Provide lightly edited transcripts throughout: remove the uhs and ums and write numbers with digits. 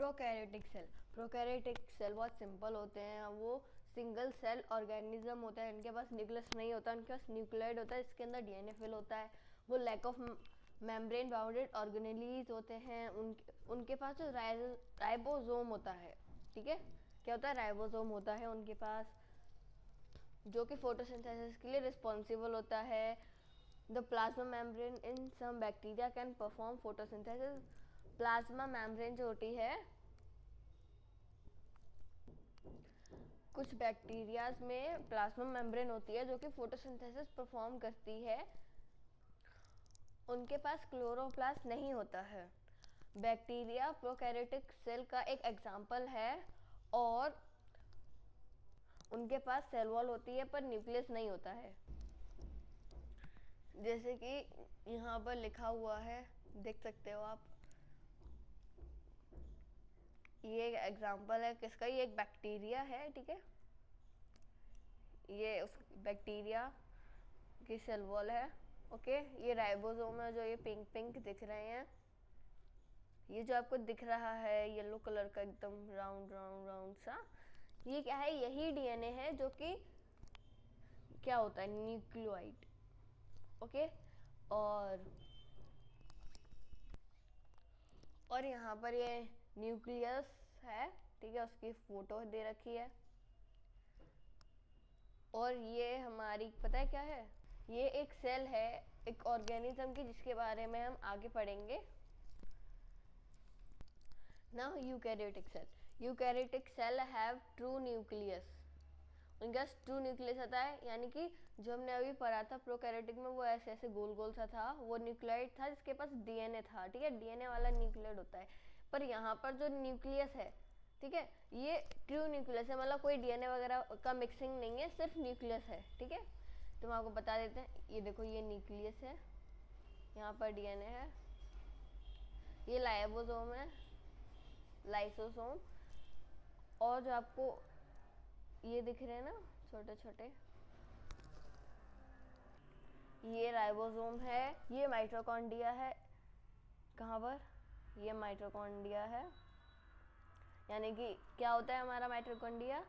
Prokaryotic cell बहुत simple होते हैं। वो सिंगल सेल ऑर्गेनिज्म होता है, इनके पास न्यूक्लियस नहीं होता, उनके पास न्यूक्लियोइड होता है, इसके अंदर डीएनए फिल होता है। वो lack of membrane bounded organelles होते हैं। उनके पास जो राइबोसोम होता है, ठीक है, क्या होता है, राइबोसोम होता है उनके पास, जो कि फोटोसिंथेसिस के लिए रिस्पॉन्सिबल होता है। The plasma membrane in some bacteria can perform photosynthesis. Plasma membrane जो होती है, कुछ बैक्टीरियाज में प्लाज्मा मेम्ब्रेन होती है जो कि फोटोसिंथेसिस परफॉर्म करती है। उनके पास क्लोरोप्लास्ट नहीं होता है। बैक्टीरिया प्रोकैरियोटिक सेल का एक एग्जाम्पल है, और उनके पास सेल वॉल होती है पर न्यूक्लियस नहीं होता है। जैसे कि यहाँ पर लिखा हुआ है, देख सकते हो आप, ये एक एग्जाम्पल है किसका, ये एक बैक्टीरिया है, ठीक है, ये उस बैक्टीरिया की सेल वॉल है। ओके, ये राइबोसोम है जो ये पिंक पिंक दिख रहे हैं। ये जो आपको दिख रहा है येलो कलर का एकदम राउंड राउंड राउंड सा, ये क्या है, यही डीएनए है जो कि क्या होता है, न्यूक्लियोइड। ओके, और यहाँ पर ये न्यूक्लियस है, ठीक है, उसकी फोटो दे रखी है। और ये हमारी पता है क्या है, ये एक सेल है, एक ऑर्गेनिज्म की, जिसके बारे में हम आगे पढ़ेंगे। Now eukaryotic cell have true nucleus. उनके पास ट्रू न्यूक्लियस आता है, यानी कि जो हमने अभी पढ़ा था प्रोकैरियोटिक में, वो ऐसे ऐसे गोल गोल सा था, वो न्यूक्लियोइड था जिसके पास डीएनए था, ठीक है, डीएनए वाला न्यूक्लियोइड होता है। पर यहाँ पर जो न्यूक्लियस है, ठीक है, ये ट्रू न्यूक्लियस है, मतलब कोई डीएनए वगैरह का मिक्सिंग नहीं है, सिर्फ न्यूक्लियस है, ठीक है। तो हम आपको बता देते हैं, ये देखो, ये न्यूक्लियस है, यहाँ पर डीएनए है, ये लाइबोसोम है, लाइसोसोम, और जो आपको ये दिख रहे हैं ना छोटे छोटे, ये राइबोसोम है, ये माइटोकॉन्ड्रिया है, कहाँ पर, ये माइटोकॉन्ड्रिया है। यानी कि क्या होता है हमारा माइटोकॉन्ड्रिया,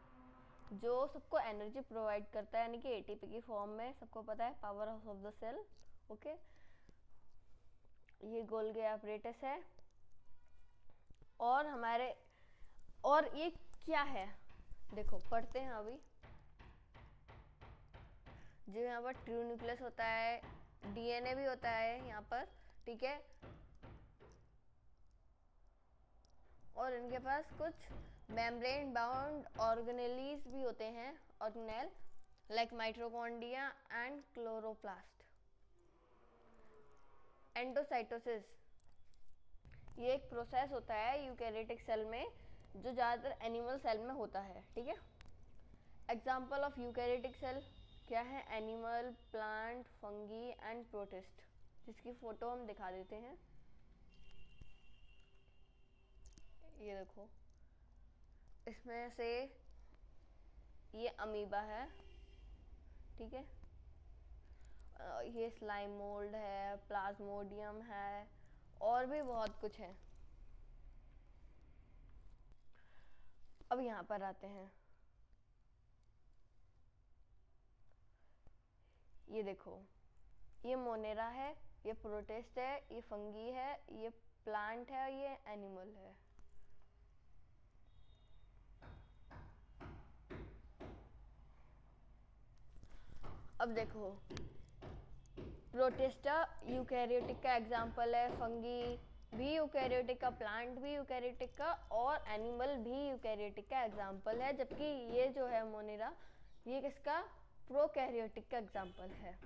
जो सबको एनर्जी प्रोवाइड करता है, यानी कि एटीपी की फॉर्म में, सबको पता है, power house of the cell. Okay, ये गोल्गी एपरेटस है। और ये क्या है, देखो पढ़ते हैं अभी। जो यहाँ पर ट्रू न्यूक्लियस होता है, डीएनए भी होता है यहाँ पर, ठीक है, और इनके पास कुछ मेम्ब्रेन बाउंड ऑर्गेनेलीज भी होते हैं, organelle, like mitochondria and chloroplast. Endocytosis, ये एक प्रोसेस होता है यूकैरियोटिक सेल में, जो ज़्यादातर एनिमल सेल में होता है, ठीक है। एग्जाम्पल ऑफ यूकैरियोटिक सेल क्या है, animal, plant, fungi and protist, जिसकी फोटो हम दिखा देते हैं। ये देखो, इसमें से ये अमीबा है, ठीक है, ये स्लाइम मोल्ड है, प्लाज्मोडियम है, और भी बहुत कुछ है। अब यहाँ पर आते हैं, ये देखो, ये मोनेरा है, ये प्रोटिस्ट है, ये फंगी है, ये प्लांट है, और ये एनिमल है। अब देखो, प्रोटिस्टा यूकैरियोटिक का एग्जाम्पल है, फंगी भी यूकैरियोटिक का, प्लांट भी यूकैरियोटिक का, और एनिमल भी यूकैरियोटिक का एग्जाम्पल है। जबकि ये जो है मोनेरा, ये किसका, प्रोकैरियोटिक का एग्जाम्पल है।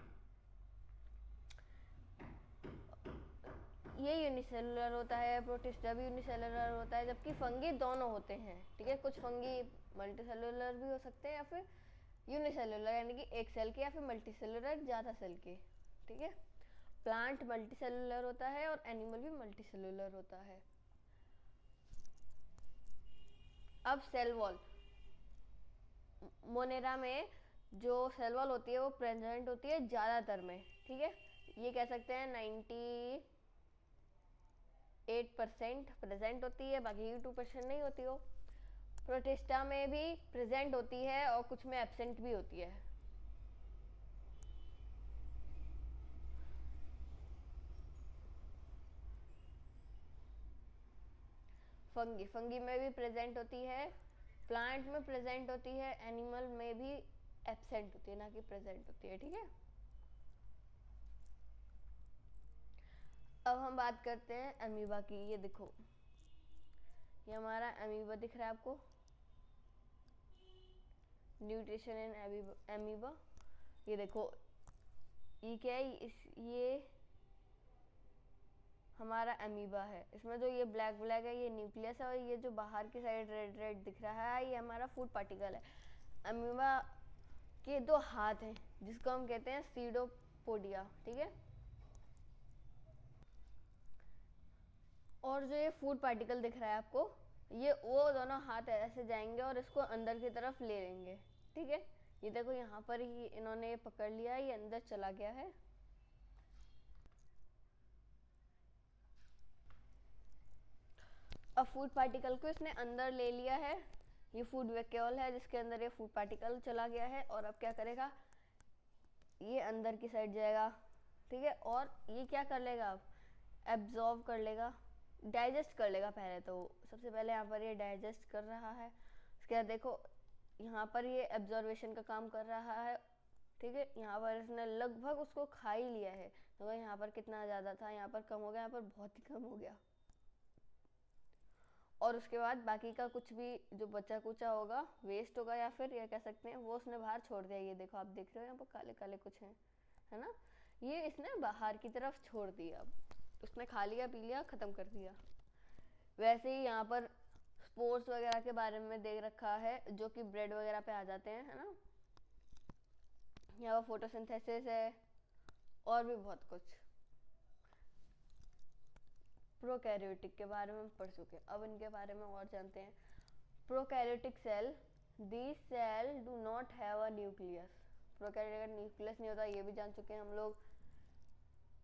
ये यूनिसेलुलर होता है, प्रोटिस्टा भी यूनिसेलुलर होता है, जबकि फंगी दोनों होते हैं, ठीक है। कुछ फंगी मल्टीसेलुलर भी हो सकते हैं, या फिर यूनिसेलुलर, यानी कि एक सेल के, या फिर मल्टीसेलुलर, ज़्यादा सेल के, ठीक है। प्लांट मल्टीसेलुलर होता है, और एनिमल भी मल्टीसेलुलर होता है। अब सेल वॉल, मोनेरा में जो सेल वॉल होती है वो प्रेजेंट होती है ज़्यादातर में, ठीक है। ये कह सकते हैं 90 8% प्रेजेंट होती है, बाकी 2% नहीं होती हो। प्रोटिस्टा में भी प्रेजेंट होती है और कुछ में एब्सेंट भी होती है। फंगी में भी प्रेजेंट होती है, प्लांट में प्रेजेंट होती है, एनिमल में भी एब्सेंट होती है, ना कि प्रेजेंट होती है। ठीक है, अब हम बात करते हैं अमीबा की। ये देखो, ये हमारा अमीबा दिख रहा है आपको, न्यूट्रिशन इन अमीबा। ये देखो, ये क्या है, ये हमारा अमीबा है। इसमें जो ये ब्लैक ब्लैक है ये न्यूक्लियस है, और ये जो बाहर की साइड रेड रेड दिख रहा है ये हमारा फूड पार्टिकल है। अमीबा के 2 हाथ हैं जिसको हम कहते हैं सीडोपोडिया। ठीक है, और जो ये फूड पार्टिकल दिख रहा है आपको, ये वो दोनों हाथ ऐसे जाएंगे और इसको अंदर की तरफ ले लेंगे। ठीक है, ये देखो यहाँ पर ही इन्होंने पकड़ लिया, ये अंदर चला गया है। अब फूड पार्टिकल को इसने अंदर ले लिया है, ये फूड वैक्यूल है जिसके अंदर ये फूड पार्टिकल चला गया है। और अब क्या करेगा, ये अंदर की साइड जाएगा। ठीक है, और ये क्या कर लेगा, अब एब्जॉर्व कर लेगा, डाइजेस्ट कर लेगा। पहले तो सबसे पहले यहाँ पर ये डाइजेस्ट कर रहा है, उसके बाद देखो यहाँ पर ये एब्जॉर्वेशन का काम कर रहा है। ठीक है, यहाँ पर इसने लगभग उसको खा ही लिया है। तो यहाँ पर कितना ज़्यादा था, यहाँ पर कम हो गया, यहाँ पर बहुत ही कम हो गया। और उसके बाद बाकी का कुछ भी जो बचा कुचा होगा, वेस्ट होगा या फिर ये कह सकते हैं, वो उसने बाहर छोड़ दिया। ये देखो, आप देख रहे हो यहाँ पर काले काले कुछ हैं, है ना, ये इसने बाहर की तरफ छोड़ दिया। अब उसने खा लिया, पी लिया, ख़त्म कर दिया। वैसे ही यहाँ पर स्पोर्ट्स वगैरह के बारे में देख रखा है, जो कि ब्रेड वगैरह पे आ जाते हैं, है ना। यहाँ पर फोटोसिंथेसिस है और भी बहुत कुछ। प्रोकैरियोटिक के बारे में पढ़ चुके, अब इनके बारे में और जानते हैं। Prokaryotic cell, these cell do not have a nucleus. Prokaryotic का न्यूक्लियस नहीं होता, ये भी जान चुके हैं हम लोग।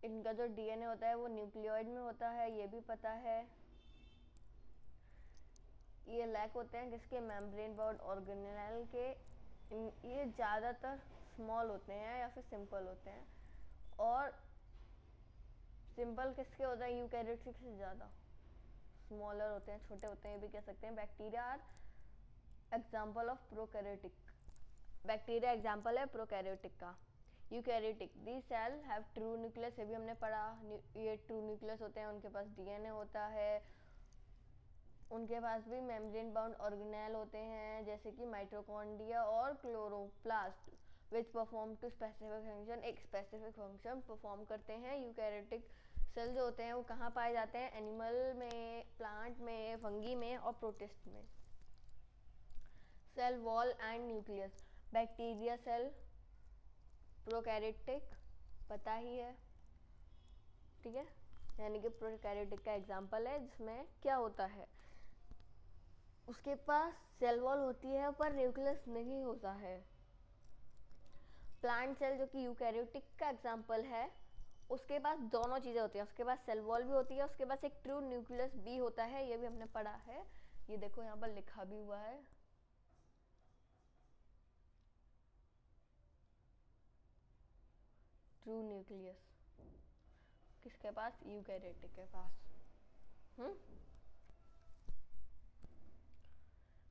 इनका जो डीएनए होता है वो न्यूक्लियोइड में होता है, ये भी पता है। ये लैक होते हैं किसके, मेम्ब्रेन बाउंड ऑर्गेनेल के। ये ज़्यादातर स्मॉल होते हैं या फिर सिंपल होते हैं, और सिंपल किसके होता है, यूकैरियोटिक से ज़्यादा स्मॉलर होते हैं, छोटे होते हैं, ये भी कह सकते हैं। Bacteria are example of prokaryotic, bacteria example है प्रोकैरियोटिक का। Eukaryotic, the cell have true nucleus, ये भी हमने पढ़ा, ये ट्रू न्यूक्लियस होते हैं, उनके पास डीएनए होता है, उनके पास भी मेम्ब्रेन बाउंड ऑर्गेनेल होते हैं जैसे कि माइटोकॉन्ड्रिया और chloroplast, which perform to specific function, एक स्पेसिफिक फंक्शन परफॉर्म करते हैं। यूकैरियोटिक सेल जो होते हैं वो कहाँ पाए जाते हैं, एनिमल में, प्लांट में, फंगी में और प्रोटिस्ट में। Cell wall and nucleus, bacteria cell prokaryotic पता ही है। ठीक है, यानी कि प्रोकैरियोटिक का एग्जांपल है जिसमें क्या होता है, उसके पास सेल वॉल होती है पर न्यूक्लियस नहीं होता है। प्लांट सेल जो कि यूकैरियोटिक का एग्जांपल है, उसके पास दोनों चीज़ें होती हैं, उसके पास सेल वॉल भी होती है, उसके पास एक ट्रू न्यूक्लियस भी होता है, ये भी हमने पढ़ा है। ये देखो यहाँ पर लिखा भी हुआ है, ट्रू न्यूक्लियस किसके पास, यूकैरियोटिक के पास।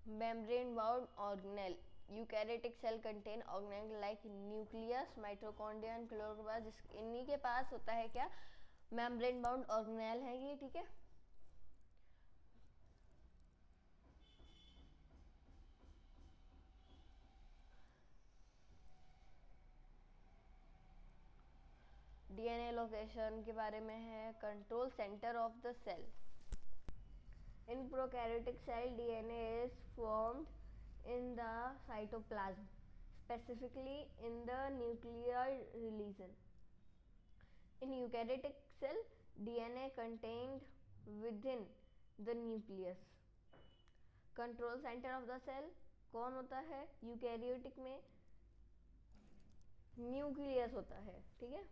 Membrane bound organelle, eukaryotic cell contain organelle like nucleus, mitochondria and chloroplast, इन्हीं के पास होता है क्या, मेम्ब्रेन बाउंड ऑर्गेनेल है ये। ठीक है, डीएनए लोकेशन के बारे में है, control centre of the cell. In prokaryotic cell DNA is formed in the cytoplasm, specifically in the nuclear region. In eukaryotic cell, DNA contained within the nucleus. Control centre of the cell कौन होता है, eukaryotic में nucleus होता है। ठीक है,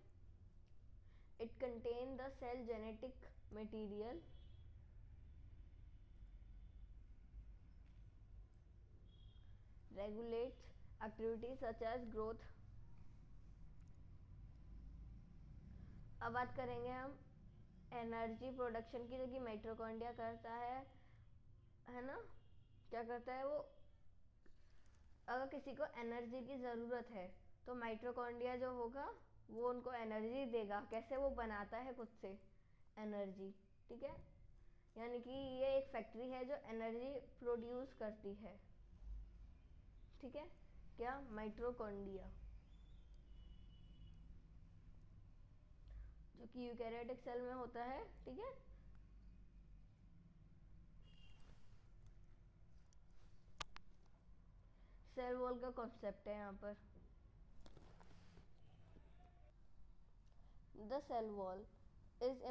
it contain the cell genetic material, regulates activities such as growth. अब बात करेंगे हम एनर्जी प्रोडक्शन की, जो कि माइटोकॉन्ड्रिया करता है ना। क्या करता है वो, अगर किसी को एनर्जी की ज़रूरत है तो माइटोकॉन्ड्रिया जो होगा वो उनको एनर्जी देगा। कैसे, वो बनाता है खुद से एनर्जी, ठीक है। यानी कि ये एक फैक्ट्री है जो एनर्जी प्रोड्यूस करती है, ठीक है। क्या, माइटोकॉन्ड्रिया, जो कि यूकैरियोटिक सेल में होता है, ठीक है। सेल वॉल का कॉन्सेप्ट है यहाँ पर। The cell wall is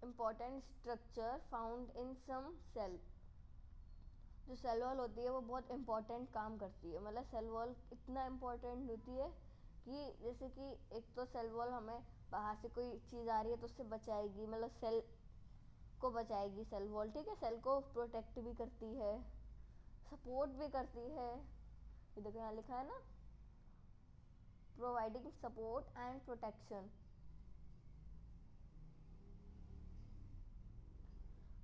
important structure found in some cell। जो सेल वॉल होती है वो बहुत इंपॉर्टेंट काम करती है। मतलब सेल वॉल इतना इम्पोर्टेंट होती है कि जैसे कि एक तो सेल वॉल हमें बाहर से कोई चीज़ आ रही है तो उससे बचाएगी, मतलब सेल को बचाएगी सेल वॉल, ठीक है। सेल को प्रोटेक्ट भी करती है, सपोर्ट भी करती है। ये देखो यहाँ लिखा है ना, प्रोवाइडिंग सपोर्ट एंड प्रोटेक्शन,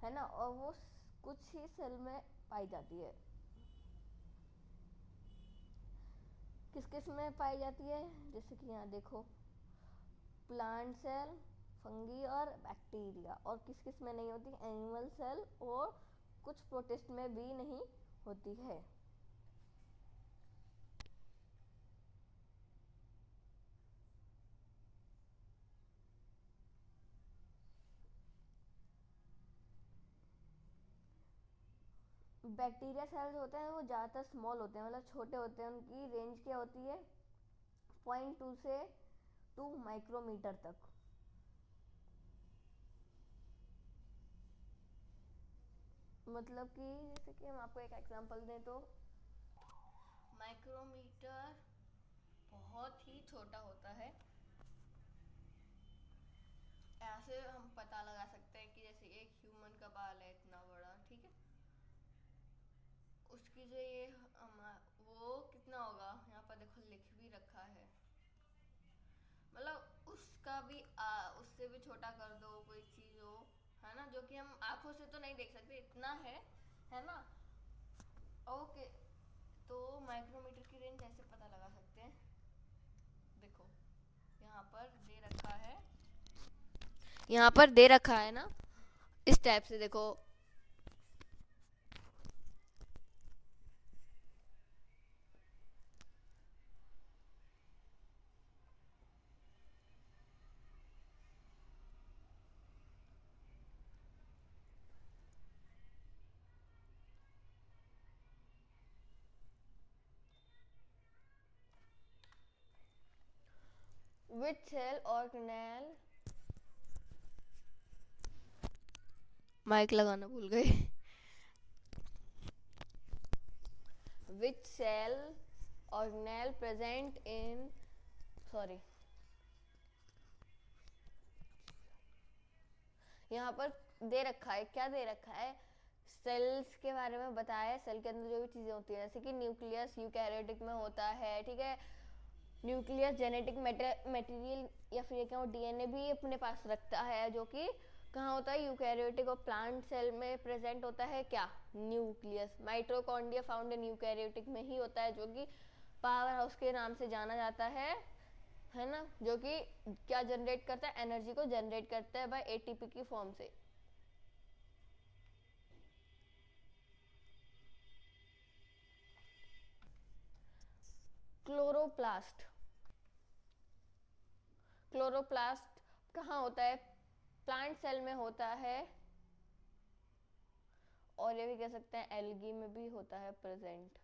है ना। और वो कुछ ही सेल में पाई जाती है। किस किस में पाई जाती है, जैसे कि यहाँ देखो, प्लांट सेल, फंगी और बैक्टीरिया। और किस किस में नहीं होती, एनिमल सेल और कुछ प्रोटिस्ट में भी नहीं होती है। बैक्टीरिया सेल्स होते हैं वो ज़्यादातर स्मॉल होते हैं, मतलब छोटे होते हैं। उनकी रेंज क्या होती है, 0.2 से 2 माइक्रोमीटर तक। मतलब कि जैसे कि हम आपको एक एग्जांपल दें तो माइक्रोमीटर बहुत ही छोटा होता है। ऐसे हम पता लगा सकते हैं कि जैसे एक ह्यूमन का बाल है इतना बड़ा, ठीक है। उसकी जो ये वो कितना होगा, यहाँ पर देखो लिख भी रखा है। मतलब उसका भी उससे भी छोटा कर दो कोई चीज हो, है ना, जो कि हम आंखों से तो नहीं देख सकते, इतना है ना। ओके, तो माइक्रोमीटर की रेंज ऐसे पता लगा सकते हैं। देखो यहाँ पर दे रखा है, यहाँ पर दे रखा है ना, इस टाइप से देखो। Which cell organelle, माइक लगाना भूल गए। Which cell organelle present in, sorry, यहाँ पर दे रखा है, क्या दे रखा है, सेल्स के बारे में बताया है। सेल के अंदर जो भी चीजें होती है, जैसे कि न्यूक्लियस यूकैरियोटिक में होता है, ठीक है। न्यूक्लियस जेनेटिक मटेरियल या फिर क्या, डीएनए भी अपने पास रखता है, जो कि कहाँ होता है, यूकैरियोटिक और प्लांट सेल में प्रेजेंट होता है। क्या, nucleus. Mitochondria found in eukaryotic में ही होता है, जो कि पावर हाउस के नाम से जाना जाता है ना। जो कि क्या जनरेट करता है, एनर्जी को जनरेट करता है बाय एटीपी की फॉर्म से। क्लोरोप्लास्ट, क्लोरोप्लास्ट कहाँ होता है, प्लांट सेल में होता है, और ये भी कह सकते हैं एल्गी में भी होता है प्रेजेंट।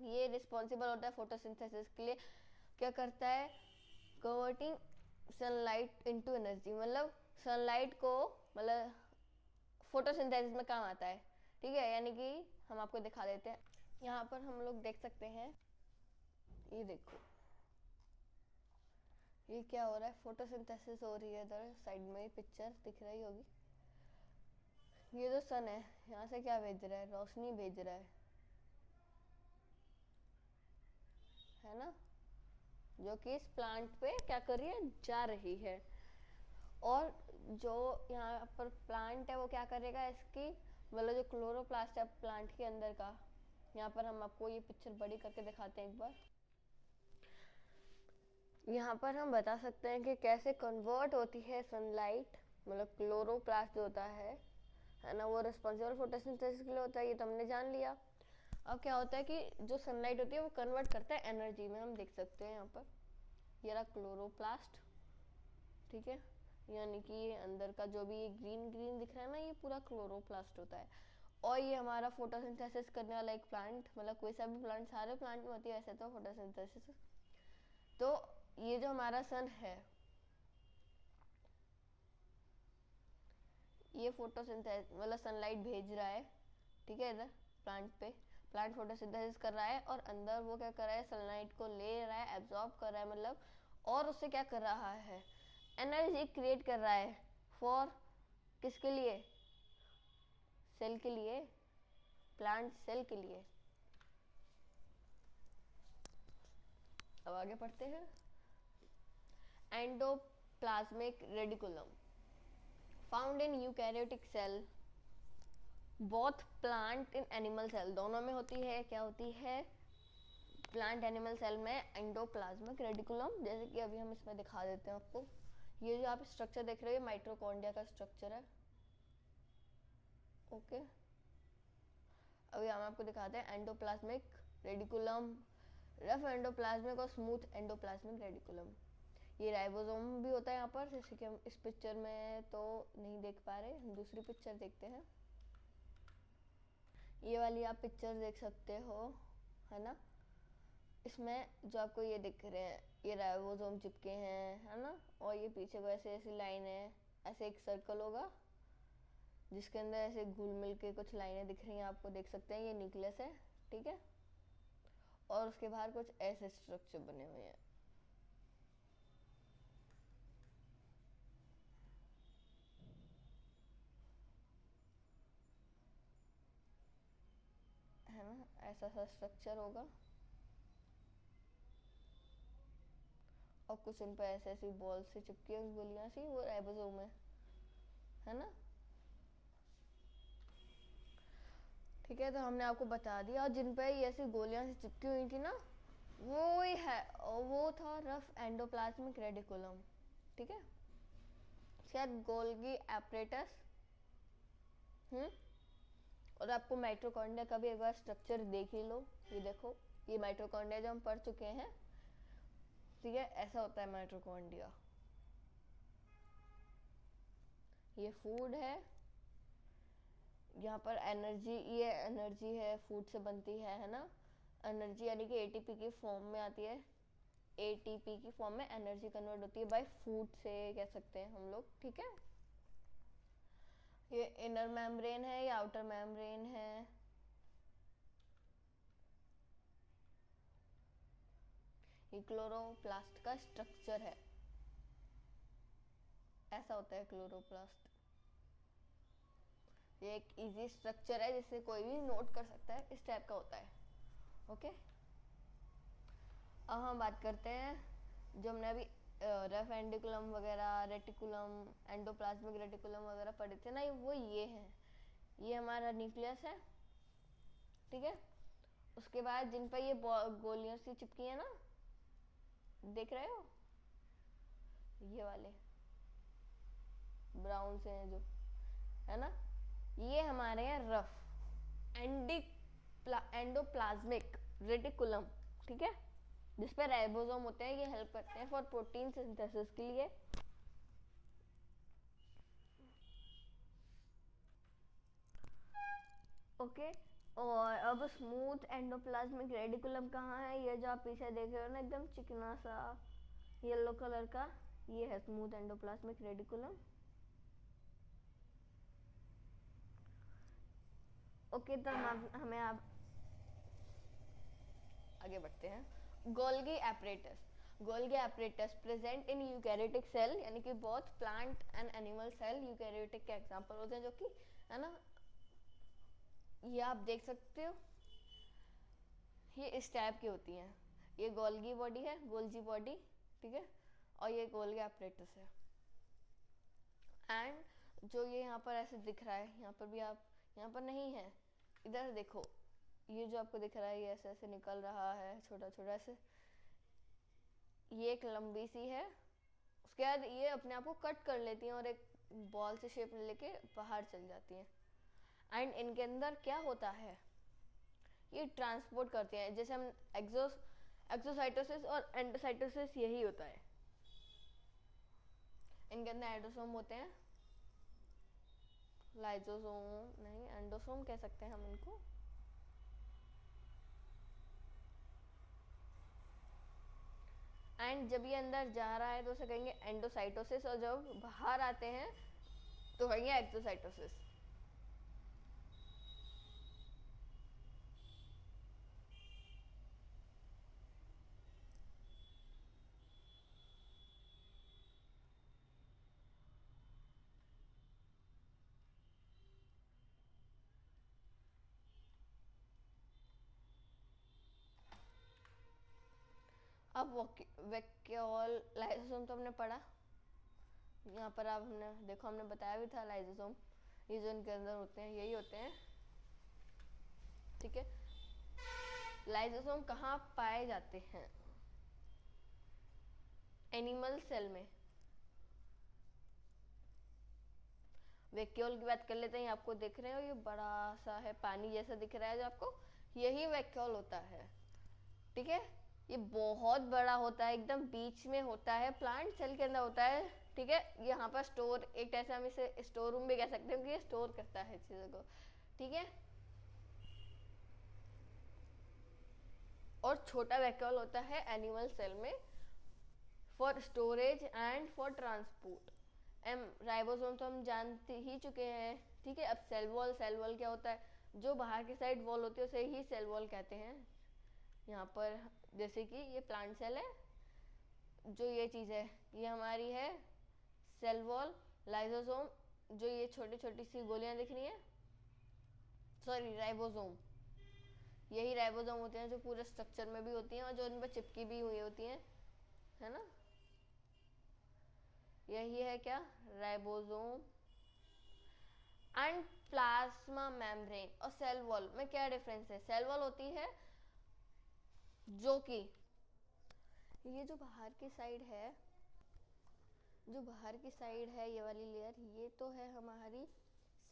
ये रिस्पॉन्सिबल होता है फोटोसिंथेसिस के लिए। क्या करता है, कन्वर्टिंग सनलाइट इनटू एनर्जी, मतलब सनलाइट को, मतलब फोटोसिंथेसिस में काम आता है, ठीक है। यानी कि हम आपको दिखा देते हैं, यहाँ पर हम लोग देख सकते हैं, ये देखो ये क्या हो रहा है, फोटोसिंथेसिस हो रही है। इधर साइड में पिक्चर दिख रही होगी, ये जो सन है यहाँ से क्या भेज रहा है, रोशनी भेज रहा है ना, जो कि इस प्लांट पे क्या कर रही है, जा रही है। और जो यहाँ पर प्लांट है वो क्या करेगा, इसकी मतलब जो क्लोरोप्लास्ट है प्लांट के अंदर का, यहाँ पर हम आपको ये पिक्चर बड़ी करके दिखाते हैं एक बार। यहाँ पर हम बता सकते हैं कि कैसे कन्वर्ट होती है सनलाइट, मतलब क्लोरोप्लास्ट जो होता है ना, वो रिस्पॉन्सिबल फोटोसिंथेसिस के लिए होता है, ये तो हमने जान लिया। अब क्या होता है कि जो सनलाइट होती है वो कन्वर्ट करता है एनर्जी में, हम देख सकते हैं यहाँ पर ये रहा क्लोरोप्लास्ट, ठीक है, यानी कि ये अंदर का जो भी ये ग्रीन ग्रीन दिख रहा है ना, ये पूरा क्लोरोप्लास्ट होता है। और ये हमारा फोटोसिंथेसिस करने वाला एक प्लांट, मतलब कोई सा भी प्लांट, सारे प्लांट में होती है वैसे तो फोटोसिंथेसिस। तो ये जो हमारा सन है, ये फोटोसिंथेसिस मतलब सनलाइट भेज रहा है, ठीक है, इधर प्लांट पे, प्लांट फोटोसिंथेसिस कर रहा है और अंदर वो क्या कर रहा है, सनलाइट को ले रहा है, एब्जॉर्ब कर रहा है मतलब, और उससे क्या कर रहा है, एनर्जी क्रिएट कर रहा है। फॉर किसके लिए, सेल के लिए, प्लांट सेल के लिए। अब आगे पढ़ते हैं। Endoplasmic reticulum found in eukaryotic cell, both plant in animal cell, दोनों में होती है, क्या होती है, प्लांट एनिमल सेल में एंडोप्लाज्मिक रेडिकुलम। जैसे कि अभी हम इसमें दिखा देते हैं आपको, ये जो आप स्ट्रक्चर देख रहे हो, माइटोकॉन्ड्रिया का स्ट्रक्चर है, ओके। अभी हम आपको दिखाते हैं एंडोप्लाज्मिक रेडिकुलम, रफ एंडोप्लाज्मिक और स्मूथ एंडोप्लाज्मिक रेडिकुलम। ये राइबोसोम भी होता है यहाँ पर, जैसे कि हम इस पिक्चर में तो नहीं देख पा रहे, हम दूसरी पिक्चर देखते हैं। ये वाली आप पिक्चर देख सकते हो, है ना, इसमें जो आपको ये दिख रहे हैं, ये राइबोसोम चिपके हैं, है ना, और ये पीछे को ऐसे ऐसी लाइन है, ऐसे एक सर्कल होगा जिसके अंदर ऐसे घुल मिल के कुछ लाइनें दिख रही हैं, आपको देख सकते हैं, ये न्यूक्लियस है, ठीक है, और उसके बाहर कुछ ऐसे स्ट्रक्चर बने हुए हैं। है ना, ऐसा सा स्ट्रक्चर होगा, और कुछ उन पर ऐसे ऐसी बॉल से चिपकी हुई गोलियां सी, वो राइबोसोम है ना, ठीक है। तो हमने आपको बता दिया, और जिन पर ये ऐसी गोलियां से चिपकी हुई थी ना, वो ही है, वो था रफ एंडोप्लाज्मिक रेडिकुलम, ठीक है। शायद गोल्गी एपरेटस, और आपको माइटोकॉन्ड्रिया का भी एक बार स्ट्रक्चर देख ही लो, ये देखो, ये माइटोकॉन्ड्रिया जो हम पढ़ चुके हैं, ठीक है, ऐसा होता है माइटोकॉन्ड्रिया। ये फूड है, यहाँ पर एनर्जी, ये एनर्जी है, फूड से बनती है ना, एनर्जी यानी कि एटीपी की फॉर्म में आती है, एटीपी की फॉर्म में एनर्जी कन्वर्ट होती है बाय फूड से, कह सकते हैं हम लोग, ठीक है। ये इनर मेम्ब्रेन है, या आउटर मेम्ब्रेन है, ये क्लोरोप्लास्ट का स्ट्रक्चर है, ऐसा होता है क्लोरोप्लास्ट। ये एक इजी स्ट्रक्चर है जिसे कोई भी नोट कर सकता है, इस टाइप का होता है, ओके। अब हम बात करते हैं जो हमने अभी रफ एंडिकुलम वगैरह, रेटिकुलम, एंडोप्लाज्मिक रेटिकुलम वगैरह पढ़े थे ना, वो ये है, ये हमारा न्यूक्लियस है, ठीक है। उसके बाद जिन पर ये गोलियां सी चिपकी है ना, देख रहे हो, ये वाले ब्राउन से हैं जो, है ना, ये हमारे हैं रफ एंडोप्लाज्मिक रेटिकुलम, ठीक है, जिस पे राइबोसोम होते हैं, ये हेल्प करते हैं फॉर प्रोटीन सिंथेसिस के लिए। ओके, और अब स्मूथ एंडोप्लाज्मिक रेडिकुलम कहाँ है, ये जो आप पीछे देख रहे हो ना, एकदम चिकना सा येलो कलर का, ये है स्मूथ एंडोप्लाज्मिक रेडिकुलम, ओके। तो हमें आप आगे बढ़ते हैं। Golgi apparatus, Golgi apparatus present in eukaryotic cell, यानी कि both plant and animal cell, eukaryotic के एग्जांपल होते हैं जो कि है ना। ये आप देख सकते हो, ये इस टाइप की होती हैं। ये गोल्गी बॉडी है, गोल्जी बॉडी, ठीक है, और ये गोल्गी एपरेटस है। एंड जो ये यहाँ पर ऐसे दिख रहा है, यहाँ पर भी आप, यहाँ पर नहीं है, इधर देखो, ये जो आपको दिख रहा है ये ऐसे ऐसे निकल रहा है छोटा छोटा ऐसे, ये एक लंबी सी है। उसके बाद ये अपने आप को कट कर लेती हैं और एक बॉल से शेप लेके बाहर चल जाती हैं। एंड इनके अंदर क्या होता है, ये ट्रांसपोर्ट करते हैं, जैसे हम एक्सोसाइटोसिस और एंडोसाइटोसिस यही होता है। इनके अंदर एंडोसोम होते हैं, लाइजोसोम नहीं, एंडोसोम कह सकते हैं हम इनको। एंड जब ये अंदर जा रहा है तो उसे कहेंगे एंडोसाइटोसिस, और जब बाहर आते हैं तो कहेंगे एक्सोसाइटोसिस। अब वैक्यूल लाइसोसोम तो हमने पढ़ा, यहाँ पर आप हमने देखो, हमने बताया भी था लाइसोसोम ये जो इनके अंदर होते हैं यही होते हैं, ठीक है। लाइसोसोम कहाँ पाए जाते हैं, एनिमल सेल में। वैक्यूल की बात कर लेते हैं, आपको दिख रहे हो ये बड़ा सा है, पानी जैसा दिख रहा है जो आपको, यही वैक्यूल होता है, ठीक है। ये बहुत बड़ा होता है, एकदम बीच में होता है, प्लांट सेल के अंदर होता है, ठीक है। यहाँ पर स्टोर, एक तरह से हम इसे स्टोर रूम भी कह सकते हैं कि ये स्टोर करता है चीज़ों को, ठीक है। और छोटा वैक्यूल होता है एनिमल सेल में, for storage and for transport. Ribosome तो हम जानते ही चुके हैं, ठीक है। अब सेल वॉल क्या होता है, जो बाहर की साइड वॉल होती है उसे ही सेल वॉल कहते हैं। यहाँ पर जैसे कि ये प्लांट सेल है, जो ये चीज़ है ये हमारी है सेल वॉल। लाइसोसोम, जो ये छोटी छोटी सी गोलियां दिख रही हैं, सॉरी राइबोसोम, यही राइबोसोम होते हैं जो पूरे स्ट्रक्चर में भी होती हैं और जो इन पर चिपकी भी हुई होती हैं, है ना। यही है क्या, राइबोसोम। एंड प्लाज्मा मेम्ब्रेन और सेल वॉल में क्या डिफरेंस है, सेल वॉल होती है जो कि ये जो बाहर की साइड है, जो बाहर की साइड है ये वाली लेयर, ये तो है हमारी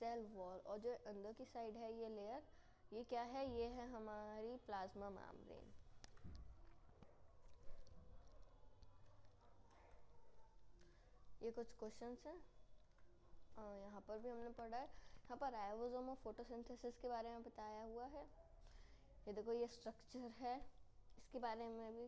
सेल वॉल, और जो अंदर की साइड है ये लेयर, ये क्या है, ये है हमारी प्लाज्मा मेम्ब्रेन। ये कुछ क्वेश्चंस हैं, यहाँ पर भी हमने पढ़ा है। यहाँ पर राइबोसोम और फोटोसिंथेसिस के बारे में बताया हुआ है। ये देखो ये स्ट्रक्चर है, इसके बारे में भी।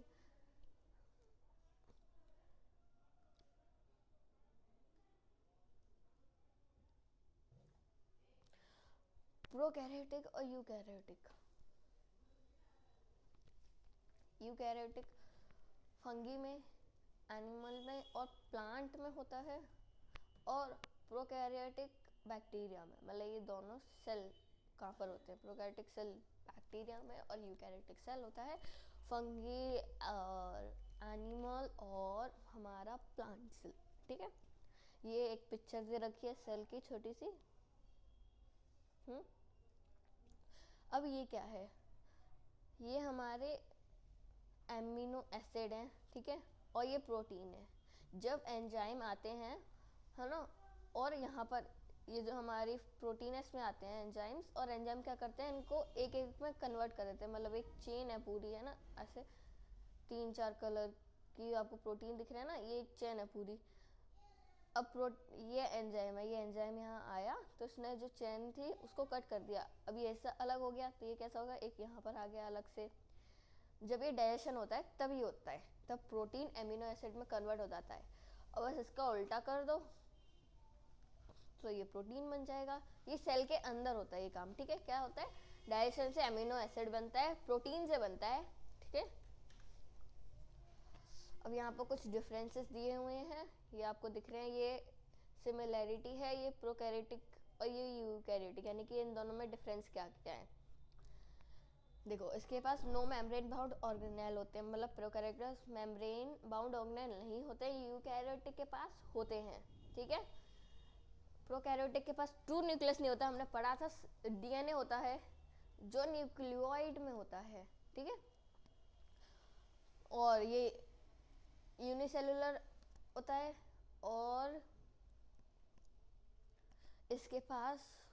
प्रोकैरियोटिक और यूकैरियोटिक। यूकैरियोटिक फंगी में, एनिमल में और प्लांट में होता है, और प्रोकैरियोटिक बैक्टीरिया में। मतलब ये दोनों सेल कहाँ पर होते हैं, प्रोकैरियोटिक सेल बैक्टीरिया में और यूकैरियोटिक सेल होता है फंगी और एनिमल और हमारा प्लांट सेल, ठीक है। ये एक पिक्चर दे रखी है सेल की छोटी सी। अब ये क्या है, ये हमारे एमिनो एसिड हैं, ठीक है, और ये प्रोटीन है। जब एंजाइम आते हैं, है ना, और यहाँ पर ये जो हमारी प्रोटीन है इसमें आते हैं एंजाइम्स, और एंजाइम क्या करते हैं, इनको एक एक में कन्वर्ट कर देते हैं। मतलब एक चेन है पूरी, है ना, ऐसे 3-4 कलर की आपको प्रोटीन दिख रहा है ना, ये एक चेन है पूरी। अब ये एंजाइम है, ये एंजाइम यहाँ आया तो इसने जो चेन थी उसको कट कर दिया, अब ये ऐसा अलग हो गया, तो ये कैसा होगा, एक यहाँ पर आ गया अलग से। जब ये डाइजेशन होता है तभी होता है, तब प्रोटीन एमिनो एसिड में कन्वर्ट हो जाता है। और बस इसका उल्टा कर दो तो ये प्रोटीन बन जाएगा। ये सेल के अंदर होता है ये काम, ठीक है। क्या होता है, डाइजेशन से एमिनो एसिड बनता है, प्रोटीन से बनता है, ठीक है। अब यहाँ पर कुछ डिफरेंसेस दिए हुए हैं, ये आपको दिख रहे हैं, ये सिमिलैरिटी है, ये प्रोकैरियोटिक और ये यूकैरियोटिक, यानी कि इन दोनों में डिफरेंस क्या क्या है। देखो, इसके पास नो मेम्ब्रेन बाउंड ऑर्गेनेल होते हैं, मतलब प्रोकैरियोट्स मेम्ब्रेन बाउंड ऑर्गेनेल नहीं होते, यूकैरियोटिक के पास होते हैं। ठीक है, प्रोकैरियोटिक के पास ट्रू न्यूक्लियस नहीं होता, हमने पढ़ा था डीएनए होता है जो न्यूक्लियोइड में होता है। ठीक है, और ये यूनिसेलुलर होता है, और इसके पास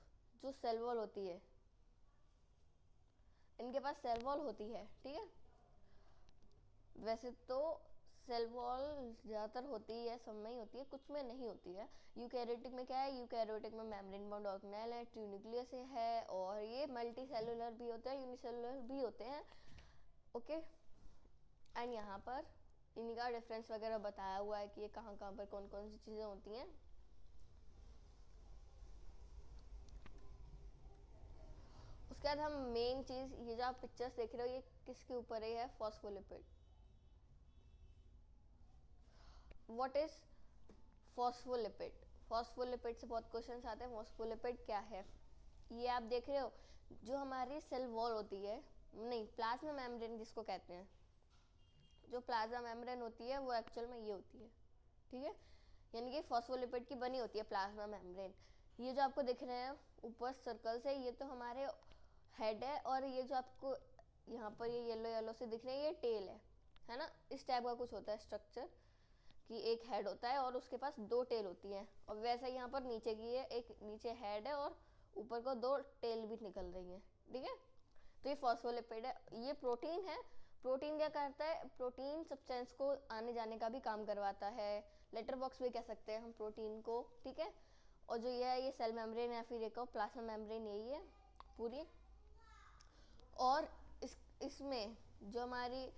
जो सेल वॉल होती है, इनके पास सेल वॉल होती है। ठीक है, वैसे तो सेल वॉल ज़्यादातर होती है, सब में ही होती है, कुछ में नहीं होती है। यूकैरियोटिक में क्या है, यूकैरियोटिक में मेम्ब्रेन बाउंड ऑर्गेनेल है, ट्रू न्यूक्लियस है, और ये मल्टी सेलुलर भी होते हैं, यूनिसेलुलर भी होते हैं। ओके, एंड यहाँ पर इनका डिफरेंस वगैरह बताया हुआ है कि ये कहाँ कहाँ पर कौन कौन सी चीज़ें होती हैं। उसके बाद हम मेन चीज़, ये जो आप पिक्चर्स देख रहे हो, ये किसके ऊपर है phospholipid. What is phospholipid? Phospholipid से बहुत क्वेश्चंस आते हैं। फॉस्फोलिपिड क्या है? ये आप देख रहे हो, जो हमारी सेल वॉल होती है, नहीं, प्लाज्मा मेम्ब्रेन जिसको कहते हैं, जो प्लाज्मा मेम्ब्रेन होती है वो एक्चुअल में ये होती है। ठीक है, यानी कि फॉस्फोलिपिड की बनी होती है प्लाज्मा मेम्ब्रेन। ये जो आपको दिख रहे हैं ऊपर सर्कल से, ये तो हमारे हेड है, और ये जो आपको यहाँ पर ये येलो येलो से दिख रहे हैं, ये टेल है ना। इस टाइप का कुछ होता है स्ट्रक्चर, कि एक हेड होता है और उसके पास दो टेल होती हैं, और वैसा यहाँ पर नीचे की है, एक नीचे हेड है और ऊपर को दो टेल भी निकल रही हैं। ठीक है, तो ये फॉस्फोलिपिड है। ये प्रोटीन है। प्रोटीन क्या करता है? प्रोटीन सब्सटेंस को आने जाने का भी काम करवाता है, लेटर बॉक्स भी कह सकते हैं हम प्रोटीन को। ठीक है, और जो ये है, ये सेल मेम्ब्रेन या फिर एक प्लाज्मा मेम्ब्रेन, यही है पूरी। और इसमें जो हमारी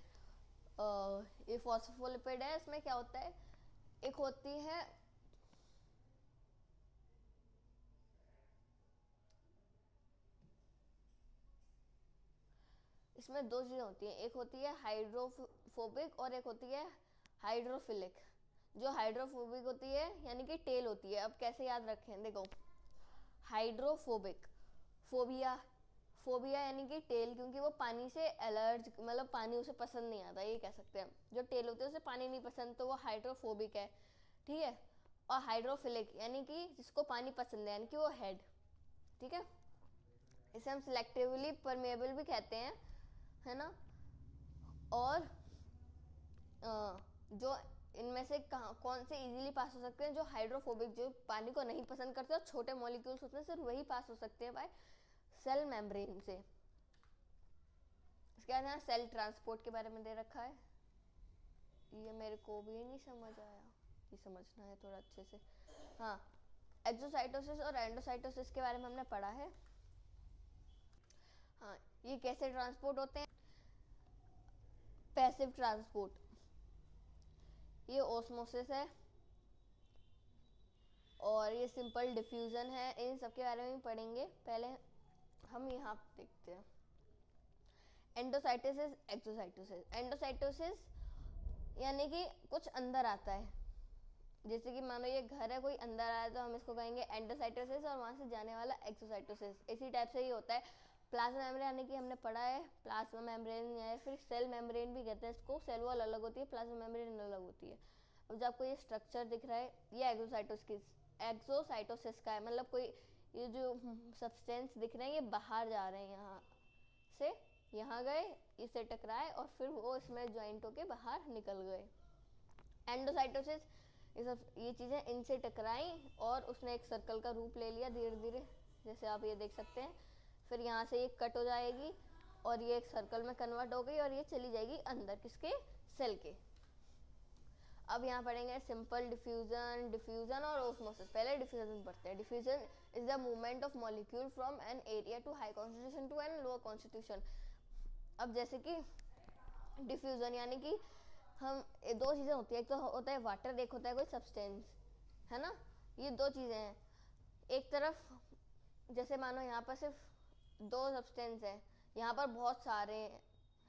ये फॉस्फोलिपिड है, इसमें क्या होता है, एक होती है इसमें दो चीज़ें होती हैं, एक होती है हाइड्रोफोबिक और एक होती है हाइड्रोफिलिक। जो हाइड्रोफोबिक होती है यानी कि टेल होती है। अब कैसे याद रखें, देखो, हाइड्रोफोबिक, फोबिया, फोबिया यानी कि टेल, क्योंकि वो पानी से एलर्ज, मतलब पानी उसे पसंद नहीं आता, ये कह सकते हैं। जो टेल होती है उसे पानी नहीं पसंद, तो वो हाइड्रोफोबिक है। ठीक है, और हाइड्रोफिलिक यानी कि जिसको पानी पसंद है, यानी कि वो हेड। ठीक है, इसे हम सिलेक्टिवली परमेएबल भी कहते हैं, है ना। और जो इनमें से कौन से इजीली पास हो सकते हैं, जो हाइड्रोफोबिक, जो पानी को नहीं पसंद करते और छोटे मॉलिक्यूल्स होते हैं, सिर्फ वही पास हो सकते हैं बाय सेल मेम्ब्रेन से। इसके बाद यहाँ सेल ट्रांसपोर्ट के बारे में दे रखा है, ये मेरे को भी नहीं समझ आया, ये समझना है थोड़ा अच्छे से। हाँ, एक्सोसाइटोसिस और एंडोसाइटोसिस के बारे में हमने पढ़ा है। हाँ, ये कैसे ट्रांसपोर्ट होते हैं? पैसिव ट्रांसपोर्ट, ये ओस्मोसिस है, और ये सिंपल डिफ्यूजन है। इन सब के बारे में पढ़ेंगे। पहले हम यहाँ देखते हैं एंडोसाइटोसिस, एक्सोसाइटोसिस। एंडोसाइटोसिस यानी कि कुछ अंदर आता है, जैसे कि मानो ये घर है, कोई अंदर आया तो हम इसको कहेंगे एंडोसाइटोसिस, और वहाँ से जाने वाला एक्सोसाइटोसिस। इसी टाइप से ही होता है। प्लाज्मा मेम्ब्रेन यानी कि हमने पढ़ा है, प्लाज्मा मेम्ब्रेन या फिर सेल मेम्ब्रेन भी कहते हैं इसको। सेल वॉल अलग होती है, प्लाज्मा मेम्ब्रेन अलग होती है। अब जो आपको ये स्ट्रक्चर दिख रहा है, ये एक्सोसाइटोसिस का है, मतलब कोई ये जो सब्सटेंस दिख रहे हैं, ये बाहर जा रहे हैं, यहाँ से यहाँ गए, इससे टकराए और फिर वो इसमें ज्वाइंट होके बाहर निकल गए। एंडोसाइटोसिस, ये चीज़ें इनसे टकराई और उसने एक सर्कल का रूप ले लिया धीरे धीरे, जैसे आप ये देख सकते हैं। फिर यहाँ से ये कट हो जाएगी और ये एक सर्कल में कन्वर्ट हो गई, और ये चली जाएगी अंदर किसके? सेल के। अब यहाँ पढ़ेंगे सिंपल डिफ्यूजन, डिफ्यूजन और ओस्मोसिस। पहले डिफ्यूजन पढ़ते हैं। Diffusion is the movement of molecule from an area to high constitution to an lower constitution. अब जैसे कि डिफ्यूजन यानी कि हम, दो चीज़ें होती है, एक तो होता है वाटर, एक होता है कोई सब्सटेंस, है ना। ये दो चीज़ें हैं। एक तरफ जैसे मानो यहाँ पर सिर्फ दो सब्सटेंस है, यहाँ पर बहुत सारे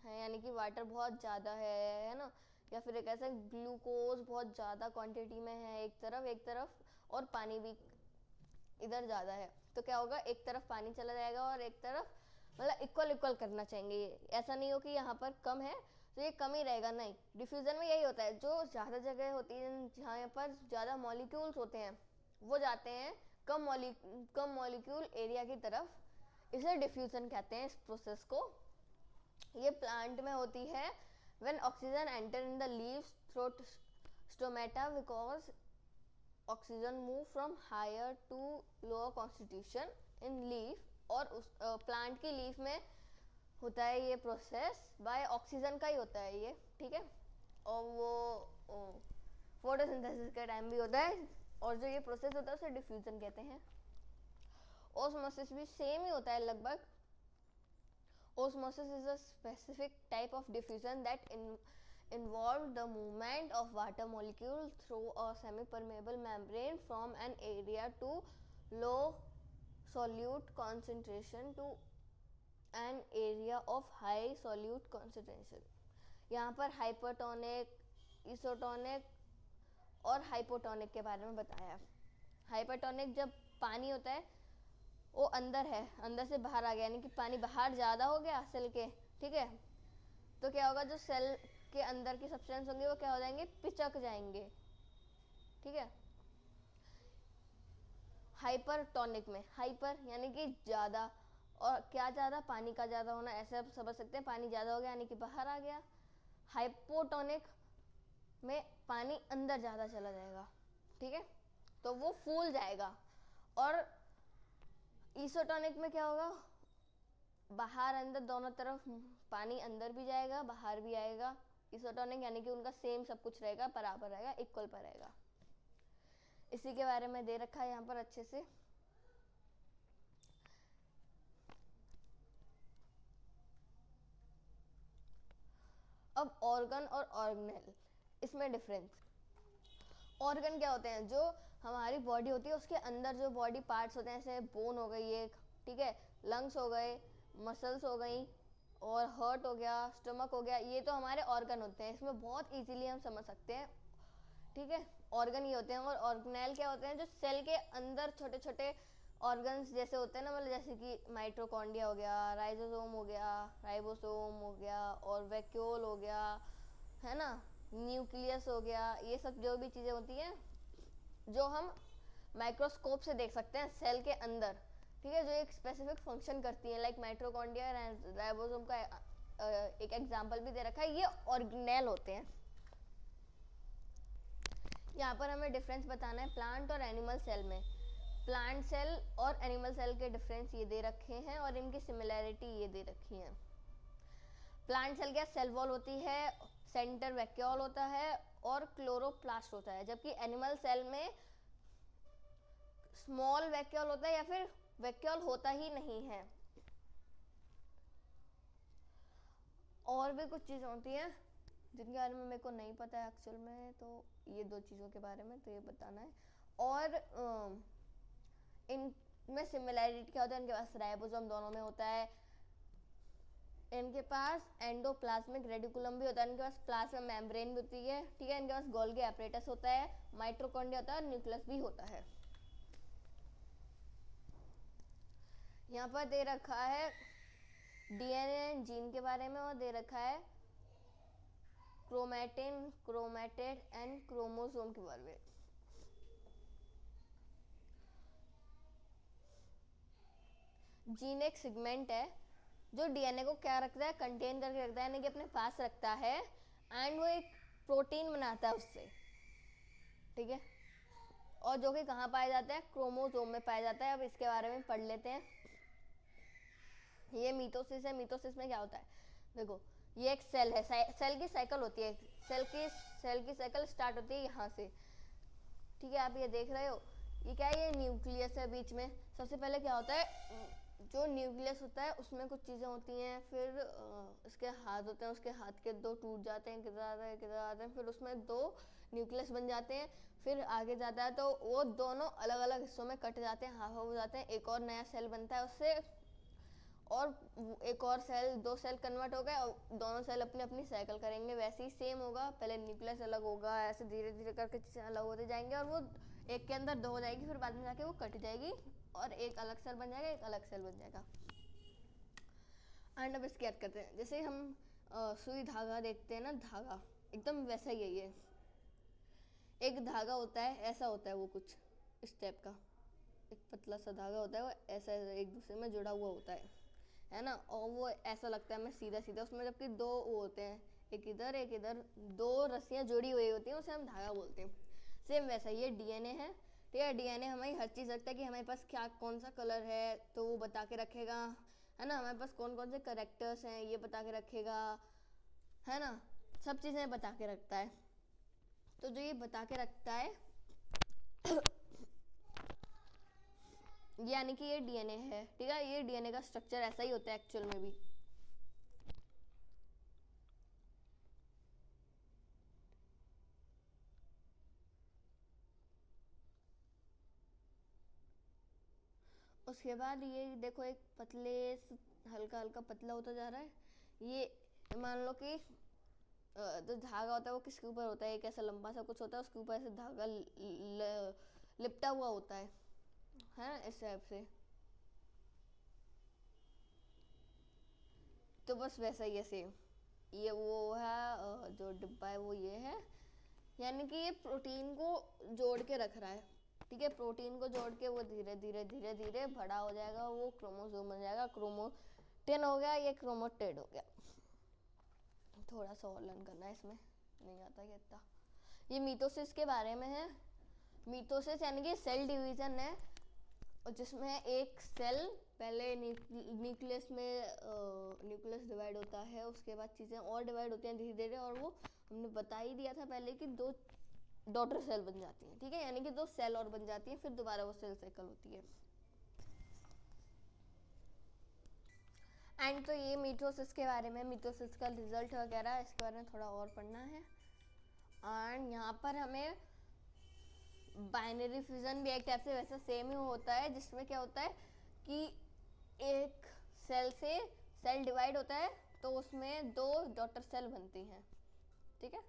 हैं, यानी कि वाटर बहुत ज़्यादा है ना, या फिर एक ऐसा ग्लूकोज बहुत ज़्यादा क्वांटिटी में है एक तरफ, और पानी भी इधर ज़्यादा है, तो क्या होगा, एक तरफ पानी चला जाएगा और एक तरफ, मतलब इक्वल इक्वल करना चाहेंगे ये, ऐसा नहीं हो कि यहाँ पर कम है तो ये कम ही रहेगा, नहीं। डिफ्यूज़न में यही होता है, जो ज़्यादा जगह होती है जहाँ पर ज़्यादा मॉलिक्यूल्स होते हैं वो जाते हैं कम मॉलिक्यूल एरिया की तरफ, इसे डिफ्यूज़न कहते हैं इस प्रोसेस को। ये प्लांट में होती है when oxygen enter in the leaves through stomata, because oxygen move from higher to lower constitution in leaf, और उस प्लांट की लीफ में होता है ये प्रोसेस, बाय ऑक्सीजन का ही होता है ये, ठीक है। और वो फोटोसिंथेसिस के टाइम भी होता है, और जो ये प्रोसेस होता है उसे डिफ्यूजन कहते हैं। ओस्मोसिस भी सेम ही होता है लगभग। Osmosis is a specific type of diffusion that involves the movement of water molecules through a semi-permeable membrane from an area to low solute concentration to an area of high solute concentration। यहाँ पर hypertonic, इसोटोनिक और hypotonic के बारे में बताया। Hypertonic जब पानी होता है वो अंदर है, अंदर से बाहर आ गया, यानी कि पानी बाहर ज़्यादा हो गया सेल के, ठीक है, तो क्या होगा, जो सेल के अंदर की सब्सटेंस होंगे वो क्या हो जाएंगे, पिचक जाएंगे, ठीक है। हाइपरटोनिक में हाइपर यानी कि ज़्यादा, और क्या ज़्यादा, पानी का ज़्यादा होना, ऐसे आप समझ सकते हैं, पानी ज़्यादा हो गया यानी कि बाहर आ गया। हाइपोटोनिक में पानी अंदर ज़्यादा चला जाएगा, ठीक है, तो वो फूल जाएगा। और इसोटोनिक में क्या होगा, बाहर अंदर दोनों तरफ पानी अंदर भी जाएगा बाहर भी आएगा। इसोटोनिक यानी कि उनका सेम सब कुछ रहेगा, बराबर रहेगा, इक्वल पर रहेगा। इसी के बारे में दे रखा है यहाँ पर अच्छे से। अब ऑर्गन और ऑर्गेनेल, इसमें डिफरेंस। ऑर्गन क्या होते हैं, जो हमारी बॉडी होती है उसके अंदर जो बॉडी पार्ट्स होते हैं, जैसे बोन हो गई एक, ठीक है, लंग्स हो गए, मसल्स हो गई, और हार्ट हो गया, स्टमक हो गया, ये तो हमारे ऑर्गन होते हैं, इसमें बहुत इजीली हम समझ सकते हैं, ठीक है। ऑर्गन ये होते हैं। और ऑर्गेनेल क्या होते हैं, जो सेल के अंदर छोटे छोटे ऑर्गन्स जैसे होते हैं ना, मतलब जैसे कि माइटोकॉन्ड्रिया हो गया, राइजोसोम हो गया, राइबोसोम हो गया, और वैक्यूल हो गया, है ना, न्यूक्लियस हो गया, ये सब जो भी चीज़ें होती हैं जो हम माइक्रोस्कोप से देख सकते हैं सेल के अंदर, ठीक है, जो एक स्पेसिफिक फंक्शन करती हैं, लाइक माइटोकॉन्ड्रिया, राइबोसोम का एक एग्जांपल भी दे रखा है, ये ऑर्गेनेल होते हैं। यहाँ पर हमें डिफरेंस बताना है प्लांट और एनिमल सेल में। प्लांट सेल और एनिमल सेल के डिफरेंस ये दे रखे हैं और इनकी सिमिलैरिटी ये दे रखी है। प्लांट सेल क्या, सेल वॉल होती है, सेंटर वैक्यूल होता है और क्लोरोप्लास्ट होता है, जबकि एनिमल सेल में स्मॉल वैक्यूल होता है या फिर वैक्यूल होता ही नहीं है। और भी कुछ चीज़ें होती हैं जिनके बारे में मेरे को नहीं पता है एक्चुअल में, तो ये दो चीज़ों के बारे में तो ये बताना है। और इनमें सिमिलैरिटी क्या होता है, इनके पास राइबोसोम दोनों में होता है, इनके पास एंडोप्लाज्मिक रेडिकुलम भी होता है, इनके पास प्लाज्मा मेम्ब्रेन भी होती है, ठीक है, इनके पास गोल्गी एपरेटस होता है, माइटोकॉन्ड्रिया होता है और न्यूक्लियस भी होता है। यहाँ पर दे रखा है डीएनए एंड जीन के बारे में, और दे रखा है क्रोमैटिन, क्रोमैटिड एंड क्रोमोसोम के बारे में। जीन एक सेगमेंट है जो डीएनए को क्या रखता है, कंटेन करके रखता है, यानी कि अपने पास रखता है, एंड वो एक प्रोटीन बनाता है उससे, ठीक है, और जो कि कहाँ पाया जाता है, क्रोमोसोम में पाया जाता है। अब इसके बारे में पढ़ लेते हैं। ये मीटोसिस है। मीटोसिस में क्या होता है, देखो ये एक सेल है, सेल की साइकिल होती है, सेल की साइकिल स्टार्ट होती है यहाँ से, ठीक है, आप ये देख रहे हो, ये क्या है, ये न्यूक्लियस है बीच में। सबसे पहले क्या होता है, जो न्यूक्लियस होता है उसमें कुछ चीज़ें होती हैं, फिर उसके हाथ होते हैं, उसके हाथ के दो टूट जाते हैं, किधर आते हैं किधर आते हैं, फिर उसमें दो न्यूक्लियस बन जाते हैं, फिर आगे जाता है तो वो दोनों अलग अलग हिस्सों में कट जाते हैं, हाफ हो जाते हैं, एक और नया सेल बनता है उससे, और एक और सेल, दो सेल कन्वर्ट हो गए और दोनों सेल अपनी अपनी साइकिल करेंगे। वैसे ही सेम होगा, पहले न्यूक्लियस अलग होगा, ऐसे धीरे धीरे करके चीज़ें अलग होते जाएंगे और वो एक के अंदर 2 हो जाएगी, फिर बाद में जाके वो कट जाएगी और एक अलग सेल बन जाएगा, एक अलग सेल बन जाएगा। एंड अब इसकी याद करते हैं। जैसे हम सुई धागा देखते हैं ना, धागा एकदम वैसा ही है ये। एक धागा होता है, ऐसा होता है वो कुछ इस टाइप का, एक पतला सा धागा होता है, वो ऐसा एक दूसरे में जुड़ा हुआ होता है ना। और वो ऐसा लगता है हमें सीधा सीधा, उसमें जबकि 2 वो होते हैं, एक इधर 2 रस्सियाँ जुड़ी हुई होती हैं, उसे हम धागा बोलते हैं। सेम वैसा ये डीएनए है, ठीक है। डीएनए हमारी हर चीज़ रखता है कि हमारे पास क्या कौन सा कलर है तो वो बता के रखेगा, है ना। हमारे पास कौन कौन से करेक्टर्स हैं ये बता के रखेगा, है ना। सब चीज़ें बता के रखता है। तो जो ये बता के रखता है यानी कि ये डीएनए है, ठीक है। ये डीएनए का स्ट्रक्चर ऐसा ही होता है एक्चुअल में भी। उसके बाद ये देखो एक पतले हल्का हल्का पतला होता जा रहा है। ये मान लो कि जो धागा होता है वो किसके ऊपर होता है, एक ऐसा लंबा सा कुछ होता है, उसके ऊपर ऐसे धागा लिपटा हुआ होता है ना, इस टाइप से। तो बस वैसा ही है सेम। ये वो है जो डिब्बा है वो ये है, यानी कि ये प्रोटीन को जोड़ के रख रहा है, ठीक है। प्रोटीन को जोड़ के वो धीरे धीरे धीरे धीरे बड़ा हो जाएगा, वो क्रोमोसोम बन जाएगा। क्रोमोटिन हो गया, ये क्रोमोटेड हो गया। थोड़ा सा और लर्न करना है, इसमें नहीं आता ये इतना। ये मीटोसिस के बारे में है। मीटोसिस यानी कि सेल डिवीजन है, जिसमें एक सेल पहले न्यूक्लियस में न्यूक्लियस डिवाइड होता है, उसके बाद चीज़ें और डिवाइड होती हैं धीरे धीरे, और वो हमने बता ही दिया था पहले कि 2 डॉटर सेल बन जाती हैं, ठीक है। यानी कि 2 सेल और बन जाती हैं, फिर दोबारा वो सेल साइकिल होती है। एंड तो ये मीटोसिस के बारे में, मीटोसिस का रिजल्ट वगैरह इसके बारे में थोड़ा और पढ़ना है। एंड यहाँ पर हमें बाइनरी फ्यूजन भी एक टाइप से वैसा सेम ही होता है, जिसमें क्या होता है कि एक सेल से सेल डिवाइड होता है तो उसमें 2 डॉटर सेल बनती हैं, ठीक है।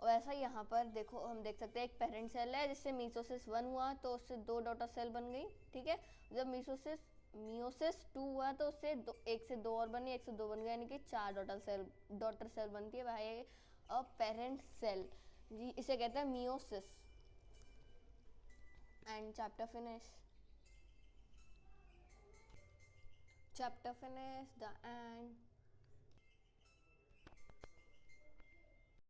वैसा यहाँ पर देखो, हम देख सकते हैं एक पेरेंट सेल है जिससे मीसोसिस 1 हुआ तो उससे 2 डॉटर सेल बन गई, ठीक है। जब मियोसिस 2 हुआ तो उससे 1 से 2 और बनी, 1 से 2 बन गया, यानी कि 4 डॉटर सेल बनती है भाई अ पेरेंट सेल। इसे कहते हैं meiosis. And chapter finish, the end.